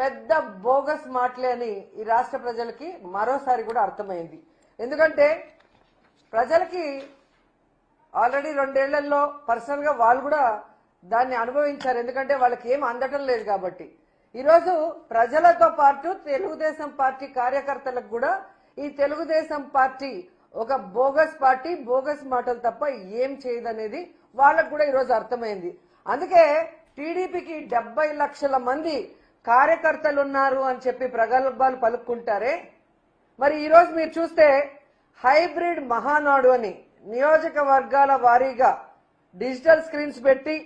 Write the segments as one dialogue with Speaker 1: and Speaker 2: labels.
Speaker 1: పెద్ద బోగస్ మాటలే అని ఈ రాష్ట్ర ప్రజలకి మరోసారి కూడా అర్థమైంది. ఎందుకంటే ప్రజలకి ఆల్రెడీ 2 ఏళ్లలో పర్సనల్ గా వాళ్ళు కూడా దాన్ని అనుభవించారు. ఎందుకంటే వాళ్ళకి ఏం అందటం లేదు కాబట్టి. ఈరోజు ప్రజలతో పాటు తెలుగుదేశం పార్టీ కార్యకర్తలకు కూడా ఈ తెలుగుదేశం పార్టీ ఒక బోగస్ పార్టీ, బోగస్ మాటలు తప్ప ఏం చేయదనేది వాళ్ళకు కూడా ఈరోజు అర్థమైంది. అందుకే టీడీపీకి 70 లక్షల మంది కార్యకర్తలు ఉన్నారు అని చెప్పి ప్రగల్భాలు పలుకుంటారే, మరి ఈరోజు మీరు చూస్తే హైబ్రిడ్ మహానాడు అని నియోజకవర్గాల వారీగా డిజిటల్ స్క్రీన్స్ పెట్టి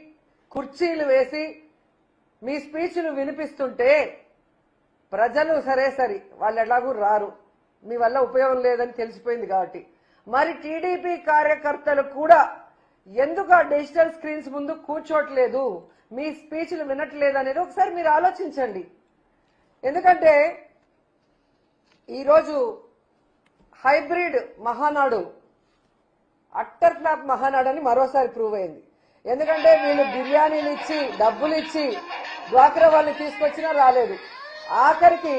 Speaker 1: కుర్చీలు వేసి మీ స్పీచ్లు వినిపిస్తుంటే ప్రజలు సరే వాళ్ళు ఎలాగూ రారు, మీ వల్ల ఉపయోగం లేదని తెలిసిపోయింది కాబట్టి మరి టీడీపీ కార్యకర్తలు కూడా ఎందుకు ఆ డిజిటల్ స్క్రీన్స్ ముందు కూర్చోట్లేదు, మీ స్పీచ్లు వినట్లేదు అనేది ఒకసారి మీరు ఆలోచించండి. ఎందుకంటే ఈరోజు hybrid Mahanadu utter flop Mahanadu అని మరోసారి ప్రూవ్ అయింది. ఎందుకంటే వీళ్ళు బిర్యానీలు ఇచ్చి డబ్బులు ఇచ్చి డ్వాక్రా వాళ్ళని తీసుకొచ్చినా రాలేదు. ఆఖరికి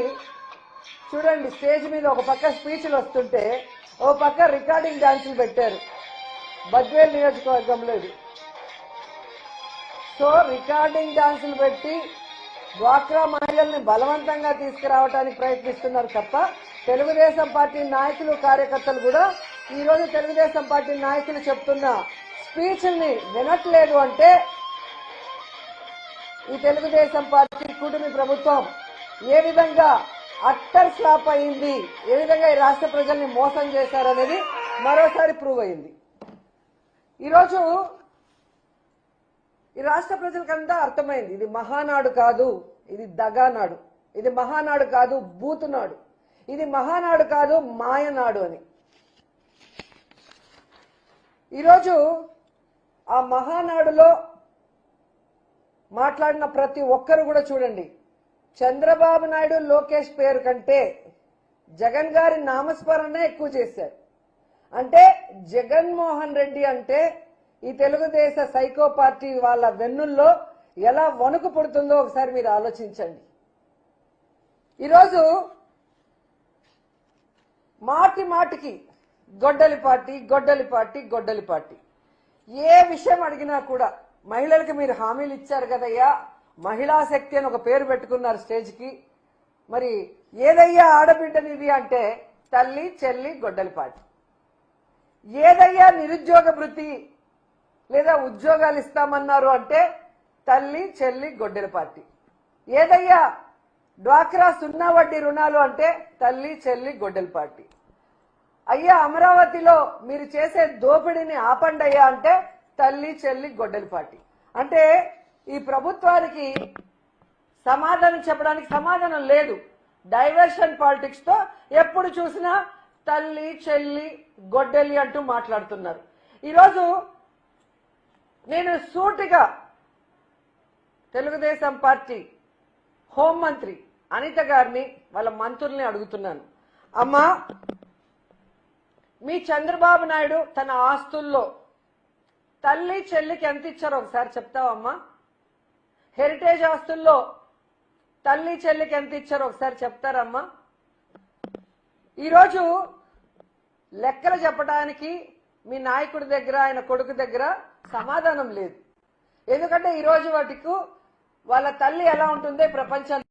Speaker 1: చూడండి, స్టేజ్ మీద ఒక పక్క స్పీచ్లు వస్తుంటే ఓ పక్క రికార్డింగ్ డాన్సులు పెట్టారు బద్వేల్ నియోజకవర్గంలో. ఇది సో రికార్డింగ్ డాన్సులు పెట్టి డ్వాక్రా మహిళల్ని బలవంతంగా తీసుకురావడానికి ప్రయత్నిస్తున్నారు తప్ప తెలుగుదేశం పార్టీ నాయకులు కార్యకర్తలు కూడా ఈరోజు తెలుగుదేశం పార్టీ నాయకులు చెప్తున్న స్పీచ్ల్ని వినట్లేదు. అంటే ఈ తెలుగుదేశం పార్టీ కూటమి ప్రభుత్వం ఏ విధంగా అట్టర్ ఫ్లాప్ అయింది, ఏ విధంగా ఈ రాష్ట్ర ప్రజల్ని మోసం చేశారనేది మరోసారి ప్రూవ్ అయింది. ఈరోజు ఈ రాష్ట్ర ప్రజలకంతా అర్థమైంది, ఇది మహానాడు కాదు, ఇది దగానాడు, ఇది మహానాడు కాదు బూతునాడు, ఇది మహానాడు కాదు మాయనాడు అని. ఈరోజు ఆ మహానాడులో మాట్లాడిన ప్రతి ఒక్కరు కూడా చూడండి, చంద్రబాబు నాయుడు లోకేష్ పేరు కంటే జగన్ గారి నామస్మరణ ఎక్కువ చేశారు. అంటే జగన్మోహన్ రెడ్డి అంటే ఈ తెలుగుదేశ సైకో పార్టీ వాళ్ళ వెన్నుల్లో ఎలా వణుకు పుడుతుందో ఒకసారి మీరు ఆలోచించండి. ఈరోజు మాటికి గొడ్డలి పార్టీ ఏ విషయం అడిగినా కూడా మహిళలకు మీరు హామీలు ఇచ్చారు కదయ్యా, మహిళా శక్తి అని ఒక పేరు పెట్టుకున్నారు స్టేజ్ కి. మరి ఏదయ్యా ఆడబిడ్డనిది అంటే తల్లి చెల్లి గొడ్డలి పార్టీ. ఏదయ్యా నిరుద్యోగ భృతి లేదా ఉద్యోగాలు ఇస్తామన్నారు అంటే తల్లి చెల్లి గొడ్డలి పార్టీ. ఏదయ్యా డ్వాక్రా 0 వడ్డీ రుణాలు అంటే తల్లి చెల్లి గొడ్డలి పార్టీ. అయ్యా అమరావతిలో మీరు చేసే దోపిడీని ఆపండయ్యా అంటే తల్లి చెల్లి గొడ్డలి పార్టీ. అంటే ఈ ప్రభుత్వానికి సమాధానం చెప్పడానికి సమాధానం లేదు. డైవర్షన్ పాలిటిక్స్ తో ఎప్పుడు చూసినా తల్లి చెల్లి గొడ్డలి అంటూ మాట్లాడుతున్నారు. ఈరోజు నేను సూటిగా తెలుగుదేశం పార్టీ హోంమంత్రి అనిత గారిని వాళ్ళ మంత్రుల్ని అడుగుతున్నాను, అమ్మా మీ చంద్రబాబు నాయుడు తన ఆస్తుల్లో తల్లి చెల్లికి ఎంత ఇచ్చారో ఒకసారి చెప్తావమ్మా? హెరిటేజ్ ఆస్తుల్లో తల్లి చెల్లికి ఎంత ఇచ్చారో ఒకసారి చెప్తారమ్మా? ఈరోజు లెక్కలు చెప్పడానికి మీ నాయకుడి దగ్గర ఆయన కొడుకు దగ్గర సమాధానం లేదు. ఎందుకంటే ఈరోజు వాటికి వాళ్ళ తల్లి ఎలా ఉంటుందో ప్రపంచం